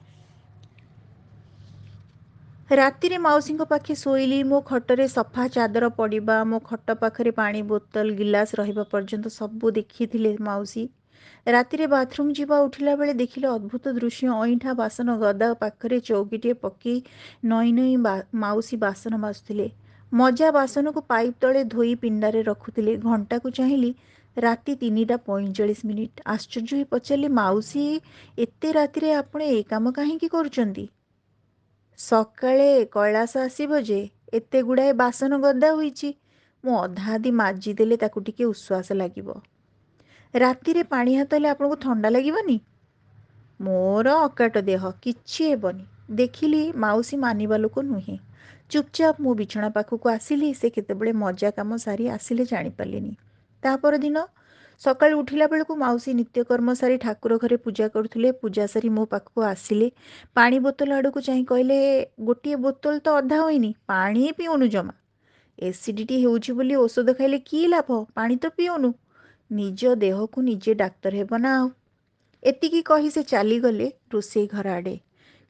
[SPEAKER 1] ରାତିରେ ମାଉସୀଙ୍କ ପାଖେ ଶୋଇଲି। ମୋ ଖଟରେ ସଫା ଚାଦର ପଡ଼ିବା, ମୋ ଖଟ ପାଖରେ ପାଣି ବୋତଲ, ଗିଲାସ ରହିବା ପର୍ଯ୍ୟନ୍ତ ସବୁ ଦେଖିଥିଲେ ମାଉସୀ। ରାତିରେ ବାଥରୁମ୍ ଯିବା ଉଠିଲା ବେଳେ ଦେଖିଲେ ଅଦ୍ଭୁତ ଦୃଶ୍ୟ। ଅଇଁଠା ବାସନ ଗଦା ପାଖରେ ଚୌକିଟିଏ ପକେଇ ନଈ ନଈ ମାଉସୀ ବାସନ ମାଜୁଥିଲେ। ମଜା ବାସନକୁ ପାଇପ୍ ତଳେ ଧୋଇ ପିଣ୍ଡାରେ ରଖୁଥିଲେ। ଘଣ୍ଟାକୁ ଚାହିଁଲି, ରାତି 3ଟା 45 ମିନିଟ୍। ଆଶ୍ଚର୍ଯ୍ୟ ହୋଇ ପଚାରିଲି, ମାଉସୀ, ଏତେ ରାତିରେ ଆପଣ ଏ କାମ କାହିଁକି କରୁଛନ୍ତି? ସକାଳେ କୈଳାସ ଆସିବ ଯେ, ଏତେ ଗୁଡ଼ାଏ ବାସନ ଗଦା ହୋଇଛି। ମୁଁ ଅଧା ଅଧି ମାଜିଦେଲେ ତାକୁ ଟିକେ ଉଶ୍ୱାସ ଲାଗିବ। ରାତିରେ ପାଣି ହାତ ହେଲେ ଆପଣଙ୍କୁ ଥଣ୍ଡା ଲାଗିବନି? ମୋର ଅକାଟ ଦେହ, କିଛି ହେବନି। ଦେଖିଲି ମାଉସୀ ମାନିବା ଲୋକ ନୁହେଁ। ଚୁପଚାପ ମୁଁ ବିଛଣା ପାଖକୁ ଆସିଲି। ସେ କେତେବେଳେ ମଜା କାମ ସାରି ଆସିଲେ ଜାଣିପାରିଲିନି। ତା ପରଦିନ ସକାଳୁ ଉଠିଲା ବେଳକୁ ମାଉସୀ ନିତ୍ୟକର୍ମ ସାରି ଠାକୁର ଘରେ ପୂଜା କରୁଥିଲେ। ପୂଜା ସାରି ମୋ ପାଖକୁ ଆସିଲେ। ପାଣି ବୋତଲ ଆଡ଼କୁ ଚାହିଁ କହିଲେ, ଗୋଟିଏ ବୋତଲ ତ ଅଧା ହୋଇନି, ପାଣି ପିଉନୁ ଜମା। ଏସିଡ଼ିଟି ହେଉଛି ବୋଲି ଔଷଧ ଖାଇଲେ କି ଲାଭ, ପାଣି ତ ପିଉନୁ। ନିଜ ଦେହକୁ ନିଜେ ଡାକ୍ତର ହେବ ନା ଆଉ। ଏତିକି କହି ସେ ଚାଲିଗଲେ ରୋଷେଇ ଘର ଆଡ଼େ।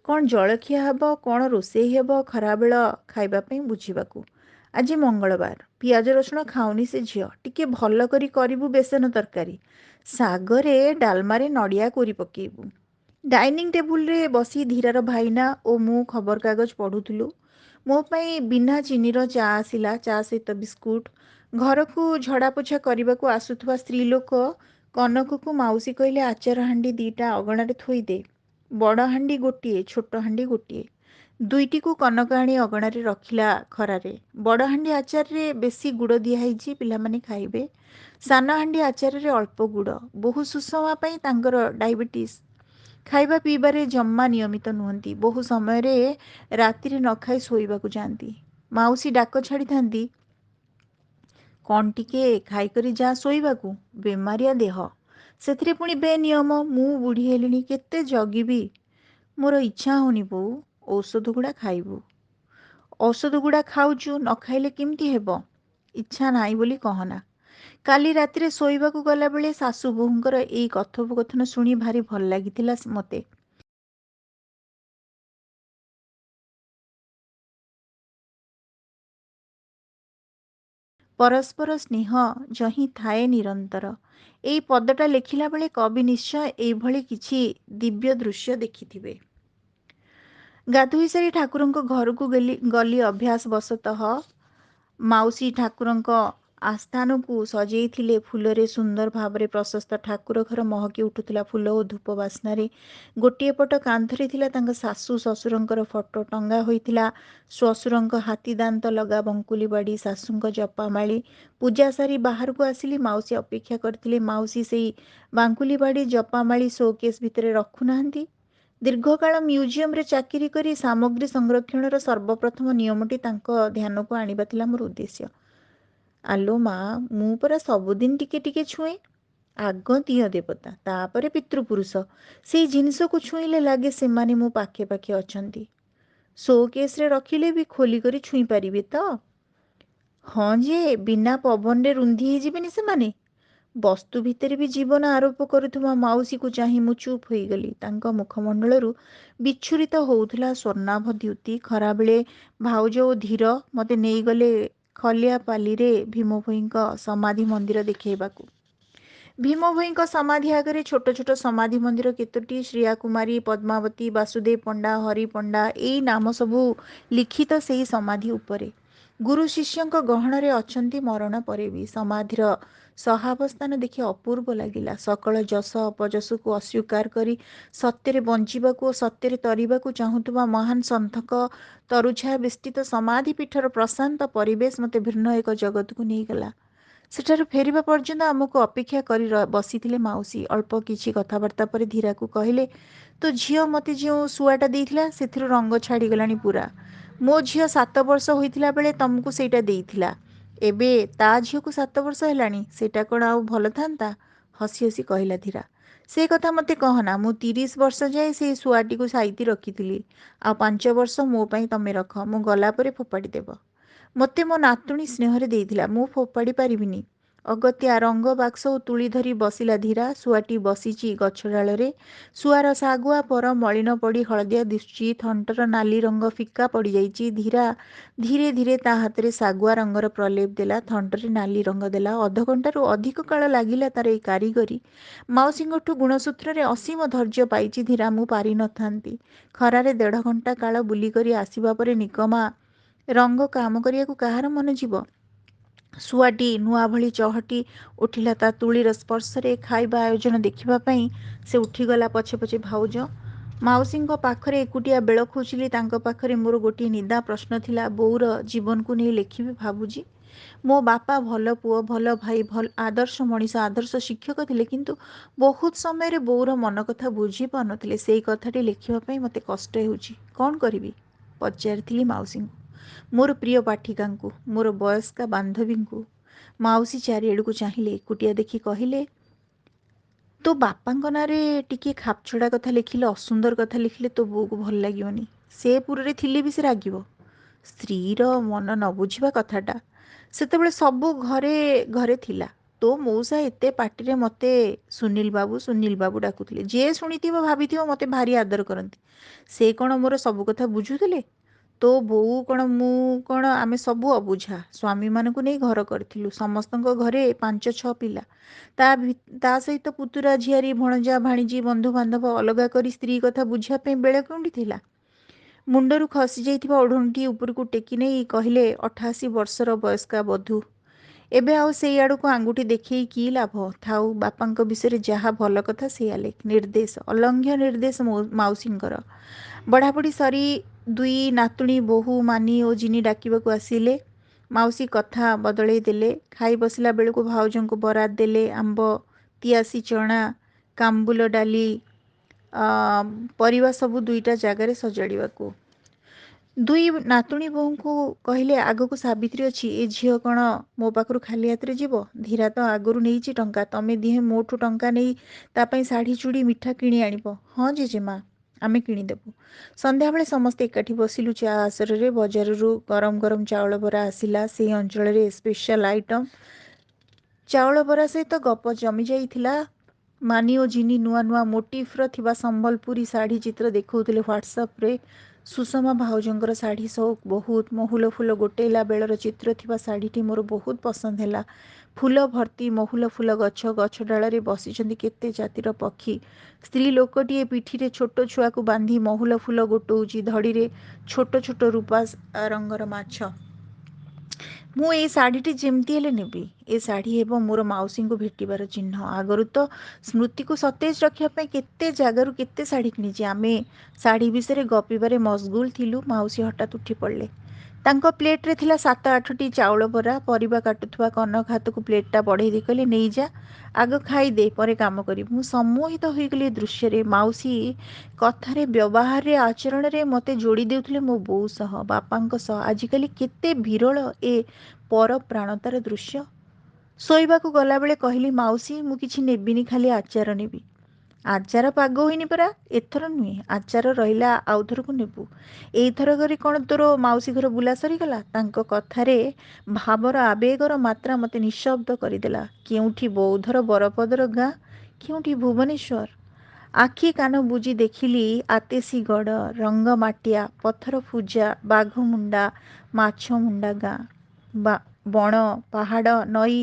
[SPEAKER 1] କ'ଣ ଜଳଖିଆ ହେବ, କ'ଣ ରୋଷେଇ ହେବ ଖରାବେଳ ଖାଇବା ପାଇଁ ବୁଝିବାକୁ। ଆଜି ମଙ୍ଗଳବାର, ପିଆଜ ରସୁଣ ଖାଉନି ସେ ଝିଅ। ଟିକେ ଭଲ କରି କରିବୁ ବେସନ ତରକାରୀ, ଶାଗରେ ଡାଲମାରେ ନଡ଼ିଆ କୋରି ପକେଇବୁ। ଡାଇନିଂ ଟେବୁଲରେ ବସି ଧୀରାର ଭାଇନା ଓ ମୁଁ ଖବରକାଗଜ ପଢ଼ୁଥିଲୁ। ମୋ ପାଇଁ ବିନା ଚିନିର ଚା ଆସିଲା, ଚା ସହିତ ବିସ୍କୁଟ। ଘରକୁ ଝଡ଼ାପୋଛା କରିବାକୁ ଆସୁଥିବା ସ୍ତ୍ରୀ ଲୋକ କନକକୁ ମାଉସୀ କହିଲେ, ଆଚାର ହାଣ୍ଡି ଦିଟା ଅଗଣାରେ ଥୋଇଦେ। ବଡ଼ ହାଣ୍ଡି ଗୋଟିଏ, ଛୋଟ ହାଣ୍ଡି ଗୋଟିଏ। ଦୁଇଟିକୁ କନକ ଆଣି ଅଗଣାରେ ରଖିଲା ଖରାରେ। ବଡ଼ ହାଣ୍ଡି ଆଚାରରେ ବେଶୀ ଗୁଡ଼ ଦିଆହେଇଛି, ପିଲାମାନେ ଖାଇବେ। ସାନ ହାଣ୍ଡି ଆଚାରରେ ଅଳ୍ପ ଗୁଡ଼। ବୋହୂ ସୁଷମା ପାଇଁ ତାଙ୍କର ଡାଇବେଟିସ୍। ଖାଇବା ପିଇବାରେ ଜମା ନିୟମିତ ନୁହନ୍ତି। ବହୁ ସମୟରେ ରାତିରେ ନ ଖାଇ ଶୋଇବାକୁ ଯାଆନ୍ତି। ମାଉସୀ ଡାକ ଛାଡ଼ିଥାନ୍ତି, କ'ଣ ଟିକେ ଖାଇକରି ଯା ଶୋଇବାକୁ, ବେମାରିଆ ଦେହ। ସେଥିରେ ପୁଣି ବେନିୟମ। ମୁଁ ବୁଢ଼ୀ ହେଲିଣି, କେତେ ଜଗିବି। ମୋର ଇଚ୍ଛା ହେଉନି ବୋଉ, ଔଷଧ ଗୁଡ଼ା ଖାଇବୁ। ଔଷଧ ଗୁଡ଼ା ଖାଉଛୁ, ନ ଖାଇଲେ କେମିତି ହେବ? ଇଚ୍ଛା ନାହିଁ ବୋଲି କହନା। କାଲି ରାତିରେ ଶୋଇବାକୁ ଗଲାବେଳେ ଶାଶୁ ବୋହୂଙ୍କର ଏଇ କଥୋପକଥନ ଶୁଣି ଭାରି ଭଲ ଲାଗିଥିଲା ମୋତେ। ପରସ୍ପର ସ୍ନେହ ଯହିଁ ଥାଏ ନିରନ୍ତର। ଏଇ ପଦଟା ଲେଖିଲା ବେଳେ କବି ନିଶ୍ଚୟ ଏଇଭଳି କିଛି ଦିବ୍ୟ ଦୃଶ୍ୟ ଦେଖିଥିବେ। ଗାଧୋଇ ସାରି ଠାକୁରଙ୍କ ଘରକୁ ଗଲି ଅଭ୍ୟାସ ବଶତଃ। ମାଉସୀ ଠାକୁରଙ୍କ ଆସ୍ଥାନକୁ ସଜେଇଥିଲେ ଫୁଲରେ। ସୁନ୍ଦର ଭାବରେ ପ୍ରଶସ୍ତ ଠାକୁର ଘର ମହକି ଉଠୁଥିଲା ଫୁଲ ଓ ଧୂପ ବାସ୍ନାରେ। ଗୋଟିଏ ପଟ କାନ୍ଥରେ ଥିଲା ତାଙ୍କ ଶାଶୁ ଶ୍ୱଶୁରଙ୍କର ଫଟୋ। ଟଙ୍ଗା ହୋଇଥିଲା ଶ୍ୱଶୁରଙ୍କ ହାତୀ ଦାନ୍ତ ଲଗା ବଙ୍କୁଲି ବାଡ଼ି, ଶାଶୁଙ୍କ ଜପାମାଳି। ପୂଜା ସାରି ବାହାରକୁ ଆସିଲି। ମାଉସୀ ଅପେକ୍ଷା କରିଥିଲେ। ମାଉସୀ ସେଇ ବାଙ୍କୁଲି ବାଡ଼ି ଜପାମାଳି ଶୋକେସ୍ ଭିତରେ ରଖୁନାହାନ୍ତି। ଦୀର୍ଘକାଳ ମ୍ୟୁଜିୟମରେ ଚାକିରି କରି ସାମଗ୍ରୀ ସଂରକ୍ଷଣର ସର୍ବପ୍ରଥମ ନିୟମଟି ତାଙ୍କ ଧ୍ୟାନକୁ ଆଣିବା ଥିଲା ମୋର ଉଦ୍ଦେଶ୍ୟ। ଆଲୋ ମା, ମୁଁ ପରା ସବୁଦିନ ଟିକେ ଟିକେ ଛୁଏଁ। ଆଗ ଦିଅ ଦେବତା, ତାପରେ ପିତୃପୁରୁଷ। ସେଇ ଜିନିଷକୁ ଛୁଇଁଲେ ଲାଗେ ସେମାନେ ମୋ ପାଖେ ପାଖେ ଅଛନ୍ତି। ଶୋକେସ୍ରେ ରଖିଲେ ବି ଖୋଲି କରି ଛୁଇଁ ପାରିବେ ତ? ହଁ ଯେ, ବିନା ପବନରେ ରୁନ୍ଧି ହେଇଯିବେନି ସେମାନେ? ବସ୍ତୁ ଭିତରେ ବି ଜୀବନ ଆରୋପ କରୁଥିବା ମାଉସୀକୁ ଚାହିଁ ମୁଁ ଚୁପ୍ ହୋଇଗଲି। ତାଙ୍କ ମୁଖମଣ୍ଡଳରୁ ବିଚ୍ଛୁରିତ ହେଉଥିଲା ସ୍ୱର୍ଣ୍ଣାଭ ଦ୍ୟୁତି। ଖରାବେଳେ ଭାଉଜ ଓ ଧୀର ମୋତେ ନେଇଗଲେ ଖଲିଆପାଲିରେ ଭୀମଭୋଇଙ୍କ ସମାଧି ମନ୍ଦିର ଦେଖାଇବାକୁ। ଭୀମଭୋଇଙ୍କ ସମାଧି ଆଗରେ ଛୋଟ ଛୋଟ ସମାଧି ମନ୍ଦିର କେତୋଟି। ଶ୍ରିୟା କୁମାରୀ, ପଦ୍ମାବତୀ, ବାସୁଦେବ ପଣ୍ଡା, ହରି ପଣ୍ଡା, ଏଇ ନାମ ସବୁ ଲିଖିତ ସେହି ସମାଧି ଉପରେ। ଗୁରୁ ଶିଷ୍ୟଙ୍କ ଗହଣରେ ଅଛନ୍ତି ମରଣ ପରେ ବି। ସମାଧିର ସହାବସ୍ଥାନ ଦେଖି ଅପୂର୍ବ ଲାଗିଲା। ସକଳ ଯଶ ଅପଯଶକୁ ଅସ୍ୱୀକାର କରି ସତ୍ୟରେ ବଞ୍ଚିବାକୁ ଓ ସତ୍ୟରେ ତରିବାକୁ ଚାହୁଁଥିବା ମହାନ ସନ୍ଥଙ୍କ ତରୁଛାୟା ବିସ୍ତୃତ ସମାଧି ପୀଠର ପ୍ରଶାନ୍ତ ପରିବେଶ ମୋତେ ଭିନ୍ନ ଏକ ଜଗତକୁ ନେଇଗଲା। ସେଠାରୁ ଫେରିବା ପର୍ଯ୍ୟନ୍ତ ଆମକୁ ଅପେକ୍ଷା କରି ବସିଥିଲେ ମାଉସୀ। ଅଳ୍ପ କିଛି କଥାବାର୍ତ୍ତା ପରେ ଧୀରାକୁ କହିଲେ, ତୋ ଝିଅ ମୋତେ ଯେଉଁ ଶୁଆଟା ଦେଇଥିଲା ସେଥିରୁ ରଙ୍ଗ ଛାଡ଼ିଗଲାଣି ପୁରା। ମୋ ଝିଅ 7 ବର୍ଷ ହୋଇଥିଲା ବେଳେ ତମକୁ ସେଇଟା ଦେଇଥିଲା। ଏବେ ତା ଝିଅକୁ 7 ବର୍ଷ ହେଲାଣି, ସେଇଟା କ'ଣ ଆଉ ଭଲ ଥାନ୍ତା? ହସି ହସି କହିଲା ଧୀରା। ସେ କଥା ମୋତେ କହନା। ମୁଁ 30 ବର୍ଷ ଯାଏ ସେଇ ଶୁଆଟିକୁ ସାଇତି ରଖିଥିଲି। ଆଉ 5 ବର୍ଷ ମୋ ପାଇଁ ତମେ ରଖ, ମୁଁ ଗଲା ପରେ ଫୋପାଡ଼ି ଦେବ। ମୋତେ ମୋ ନାତୁଣୀ ସ୍ନେହରେ ଦେଇଥିଲା, ମୁଁ ଫୋପାଡ଼ି ପାରିବିନି। ଅଗତ୍ୟା ରଙ୍ଗ ବାକ୍ସ ଓ ତୁଳି ଧରି ବସିଲା ଧୀରା। ଶୁଆଟି ବସିଛି ଗଛ ଡାଳରେ। ଶୁଆର ଶାଗୁଆ ପର ମଳିନ ପଡ଼ି ହଳଦିଆ ଦିଶୁଛି। ଥଣ୍ଟର ନାଲି ରଙ୍ଗ ଫିକା ପଡ଼ିଯାଇଛି। ଧୀରା ଧୀରେ ଧୀରେ ତା ହାତରେ ଶାଗୁଆ ରଙ୍ଗର ପ୍ରଲେପ ଦେଲା, ଥଣ୍ଟରେ ନାଲି ରଙ୍ଗ ଦେଲା। ଅଧଘଣ୍ଟାରୁ ଅଧିକ କାଳ ଲାଗିଲା ତାର ଏହି କାରିଗରୀ। ମାଉସୀଙ୍କଠୁ ଗୁଣସୂତ୍ରରେ ଅସୀମ ଧୈର୍ଯ୍ୟ ପାଇଛି ଧୀରା, ମୁଁ ପାରିନଥାନ୍ତି। ଖରାରେ 1.5 ଘଣ୍ଟା କାଳ ବୁଲିକରି ଆସିବା ପରେ ନିକମା ରଙ୍ଗ କାମ କରିବାକୁ କାହାର ମନ ଯିବ? ଶୁଆଟି ନୂଆ ଭଳି ଚହଟି ଉଠିଲା ତା ତୁଳିର ସ୍ପର୍ଶରେ। ଖାଇବା ଆୟୋଜନ ଦେଖିବା ପାଇଁ ସେ ଉଠିଗଲା ପଛେ ପଛେ ଭାଉଜ। ମାଉସୀଙ୍କ ପାଖରେ ଏକୁଟିଆ ବେଳ ଖୋଜିଲି। ତାଙ୍କ ପାଖରେ ମୋର ଗୋଟିଏ ନିଦା ପ୍ରଶ୍ନ ଥିଲା। ବୋଉର ଜୀବନକୁ ନେଇ ଲେଖିବି ଭାବୁଛି। ମୋ ବାପା ଭଲ ପୁଅ, ଭଲ ଭାଇ, ଭଲ ଆଦର୍ଶ ମଣିଷ, ଆଦର୍ଶ ଶିକ୍ଷକ ଥିଲେ, କିନ୍ତୁ ବହୁତ ସମୟରେ ବୋଉର ମନ କଥା ବୁଝି ପାରୁନଥିଲେ। ସେଇ କଥାଟି ଲେଖିବା ପାଇଁ ମୋତେ କଷ୍ଟ ହେଉଛି। କ'ଣ କରିବି? ପଚାରିଥିଲି ମାଉସୀଙ୍କୁ, ମୋର ପ୍ରିୟ ପାଠିକାଙ୍କୁ, ମୋର ବୟସ୍କା ବାନ୍ଧବୀଙ୍କୁ। ମାଉସୀ ଚାରିଆଡ଼କୁ ଚାହିଁଲେ, ଏକୁଟିଆ ଦେଖି କହିଲେ, ତୋ ବାପାଙ୍କ ନାଁରେ ଟିକେ ଖାପଛଡ଼ା କଥା ଲେଖିଲେ, ଅସୁନ୍ଦର କଥା ଲେଖିଲେ ତୋ ବୋଉକୁ ଭଲ ଲାଗିବନି। ସେ ପୁରରେ ଥିଲେ ବି ସେ ରାଗିବ। ସ୍ତ୍ରୀର ମନ ନ ବୁଝିବା କଥାଟା। ସେତେବେଳେ ସବୁ ଘରେ ଘରେ ଥିଲା। ତୋ ମଉସା ଏତେ ପାଟିରେ ମୋତେ ସୁନୀଲ ବାବୁ ଡାକୁଥିଲେ। ଯିଏ ଶୁଣିଥିବ ଭାବିଥିବ ମୋତେ ଭାରି ଆଦର କରନ୍ତି। ସେ କ'ଣ ମୋର ସବୁ କଥା ବୁଝୁଥିଲେ? ତୋ ବୋଉ କ'ଣ, ମୁଁ କ'ଣ, ଆମେ ସବୁ ଅବୁଝା। ସ୍ୱାମୀମାନଙ୍କୁ ନେଇ ଘର କରିଥିଲୁ। ସମସ୍ତଙ୍କ ଘରେ 5-6 ପିଲା। ତା ସହିତ ପୁତୁରା, ଝିଆରୀ, ଭଣଜା, ଭାଣିଜୀ, ବନ୍ଧୁବାନ୍ଧବ ଅଲଗା କରି ସ୍ତ୍ରୀ କଥା ବୁଝିବା ପାଇଁ ବେଳ କେଉଁଠି ଥିଲା? ମୁଣ୍ଡରୁ ଖସି ଯାଇଥିବା ଓଢ଼ଣୀଟି ଉପରକୁ ଟେକି ନେଇ କହିଲେ, 88 ବର୍ଷର ବୟସ୍କା ବଧୂ। ଏବେ ଆଉ ସେଇ ଆଡ଼କୁ ଆଙ୍ଗୁଠି ଦେଖେଇ କି ଲାଭ? ଥାଉ, ବାପାଙ୍କ ବିଷୟରେ ଯାହା ଭଲ କଥା ସେଇଆ ଲେଖ। ନିର୍ଦ୍ଦେଶ, ଅଲଙ୍ଘ୍ୟ ନିର୍ଦ୍ଦେଶ ମାଉସୀଙ୍କର। ବଢ଼ାବଢ଼ି ସରି 2 ନାତୁଣୀ ବୋହୂ ମାନି ଓ ଜିନି ଡାକିବାକୁ ଆସିଲେ। ମାଉସୀ କଥା ବଦଳେଇ ଦେଲେ। ଖାଇ ବସିଲା ବେଳକୁ ଭାଉଜଙ୍କୁ ବରାଦ ଦେଲେ ଆମ୍ବ, ତିଆସି ଚଣା, କାମ୍ବୁଲ ଡାଲି, ପରିବା ସବୁ 2ଟା ଜାଗାରେ ସଜାଡ଼ିବାକୁ। 2 ନାତୁଣୀ ବୋହୂଙ୍କୁ କହିଲେ, ଆଗକୁ ସାବିତ୍ରୀ ଅଛି, ଏ ଝିଅ କ'ଣ ମୋ ପାଖରୁ ଖାଲି ହାତରେ ଯିବ? ଧୀରା ତ ଆଗରୁ ନେଇଛି ଟଙ୍କା, ତମେ ଦିହେଁ ମୋଠୁ ଟଙ୍କା ନେଇ ତା ପାଇଁ ଶାଢ଼ୀ, ଚୁଡ଼ି, ମିଠା କିଣି ଆଣିବ। ହଁ ଜେଜେମା, ଆମେ କିଣିଦେବୁ। ସନ୍ଧ୍ୟାବେଳେ ସମସ୍ତେ ଏକାଠି ବସିଲୁ ଚା ଆସରରେ। ବଜାରରୁ ଗରମ ଗରମ ଚାଉଳ ବରା ଆସିଲା। ସେଇ ଅଞ୍ଚଳରେ ସ୍ପେଶାଲ ଆଇଟମ୍। ଚାଉଳ ବରା ସହିତ ଗପ ଜମି ଯାଇଥିଲା। ମାନି ଓ ଜିନି ନୂଆ ନୂଆ ମୋଟିଫ୍ର ଥିବା ସମ୍ବଲପୁରୀ ଶାଢ଼ୀ ଚିତ୍ର ଦେଖାଉଥିଲେ ହ୍ୱାଟ୍ସଆପ୍ରେ। ସୁଷମା ଭାଉଜଙ୍କର ଶାଢ଼ୀ ସଉକ ବହୁତ। ମହୁଲ ଫୁଲ ଗୋଟେଇଲା ବେଳର ଚିତ୍ର ଥିବା ଶାଢ଼ୀଟି ମୋର ବହୁତ ପସନ୍ଦ ହେଲା। ଫୁଲ ଭର୍ତ୍ତି ମହୁଲ ଫୁଲ ଗଛ, ଗଛ ଡାଳରେ ବସିଛନ୍ତି କେତେ ଜାତିର ପକ୍ଷୀ। ସ୍ତ୍ରୀ ଲୋକଟିଏ ପିଠିରେ ଛୋଟ ଛୁଆକୁ ବାନ୍ଧି ମହୁଲ ଫୁଲ ଗୋଟଉଛି, ଧଡ଼ିରେ ଛୋଟ ଛୋଟ ରୂପା ରଙ୍ଗର ମାଛ। ମୁଁ ଏଇ ଶାଢ଼ୀଟି ଯେମିତି ହେଲେ ନେବି। ଏ ଶାଢ଼ୀ ହେବ ମୋର ମାଉସୀଙ୍କୁ ଭେଟିବାର ଚିହ୍ନ। ଆଗରୁ ତ ସ୍ମୃତିକୁ ସତେଜ ରଖିବା ପାଇଁ କେତେ ଜାଗାରୁ କେତେ ଶାଢ଼ୀ କିଣିଛି। ଆମେ ଶାଢ଼ୀ ବିଷୟରେ ଗପିବାରେ ମସଗୁଲ ଥିଲୁ। ମାଉସୀ ହଠାତ୍ ଉଠି ପଡ଼ିଲେ। ତାଙ୍କ ପ୍ଲେଟ୍ରେ ଥିଲା 7-8ଟି ଚାଉଳ ବରା। ପରିବା କାଟୁଥିବା କନକ ହାତକୁ ପ୍ଲେଟ୍ଟା ବଢ଼େଇ ଦେଇ କହିଲେ, ନେଇଯା, ଆଗ ଖାଇଦେ, ପରେ କାମ କରିବୁ। ମୁଁ ସମ୍ମୋହିତ ହୋଇଗଲି ଏ ଦୃଶ୍ୟରେ। ମାଉସୀ କଥାରେ, ବ୍ୟବହାରରେ, ଆଚରଣରେ ମୋତେ ଯୋଡ଼ି ଦେଉଥିଲେ ମୋ ବୋଉ ସହ, ବାପାଙ୍କ ସହ। ଆଜିକାଲି କେତେ ବିରଳ ଏ ପରପ୍ରାଣତାର ଦୃଶ୍ୟ। ଶୋଇବାକୁ ଗଲାବେଳେ କହିଲି, ମାଉସୀ ମୁଁ କିଛି ନେବିନି, ଖାଲି ଆଚାର ନେବି। ଆଚାର ପାଗ ହୋଇନି ପରା। ଏଥର ନୁହେଁ, ଆଚାର ରହିଲା ଆଉଥରକୁ ନେବୁ। ଏଇଥରକରେ କ'ଣ ତୋର ମାଉସୀ ଘର ବୁଲା ସରିଗଲା? ତାଙ୍କ କଥାରେ ଭାବର ଆବେଗର ମାତ୍ରା ମୋତେ ନିଃଶବ୍ଦ କରିଦେଲା। କେଉଁଠି ବୌଦ୍ଧର ବରପଦର ଗାଁ, କେଉଁଠି ଭୁବନେଶ୍ୱର। ଆଖି କାନ ବୁଜି ଦେଖିଲି ଆତେଶୀଗଡ଼, ରଙ୍ଗମାଟିଆ, ପଥର ପୂଜା, ବାଘମୁଣ୍ଡା, ମାଛମୁଣ୍ଡା ଗାଁ। ବଣ, ପାହାଡ଼, ନଈ।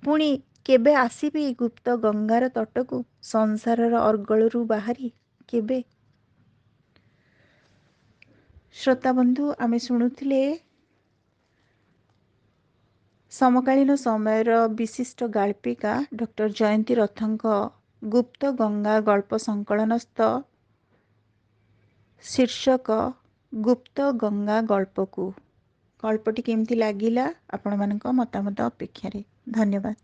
[SPEAKER 1] ପୁଣି କେବେ ଆସିବି ଗୁପ୍ତ ଗଙ୍ଗାର ତଟକୁ, ସଂସାରର ଅର୍ଗଳରୁ ବାହାରି? କେବେ? ଶ୍ରୋତାବନ୍ଧୁ, ଆମେ ଶୁଣୁଥିଲେ ସମକାଳୀନ ସମୟର ବିଶିଷ୍ଟ ଗାଳ୍ପିକା ଡକ୍ଟର ଜୟନ୍ତୀ ରଥଙ୍କ ଗୁପ୍ତ ଗଙ୍ଗା ଗଳ୍ପ ସଂକଳନସ୍ଥ ଶୀର୍ଷକ ଗୁପ୍ତ ଗଙ୍ଗା ଗଳ୍ପକୁ। ଗଳ୍ପଟି କେମିତି ଲାଗିଲା ଆପଣମାନଙ୍କ ମତାମତ ଅପେକ୍ଷାରେ। ଧନ୍ୟବାଦ।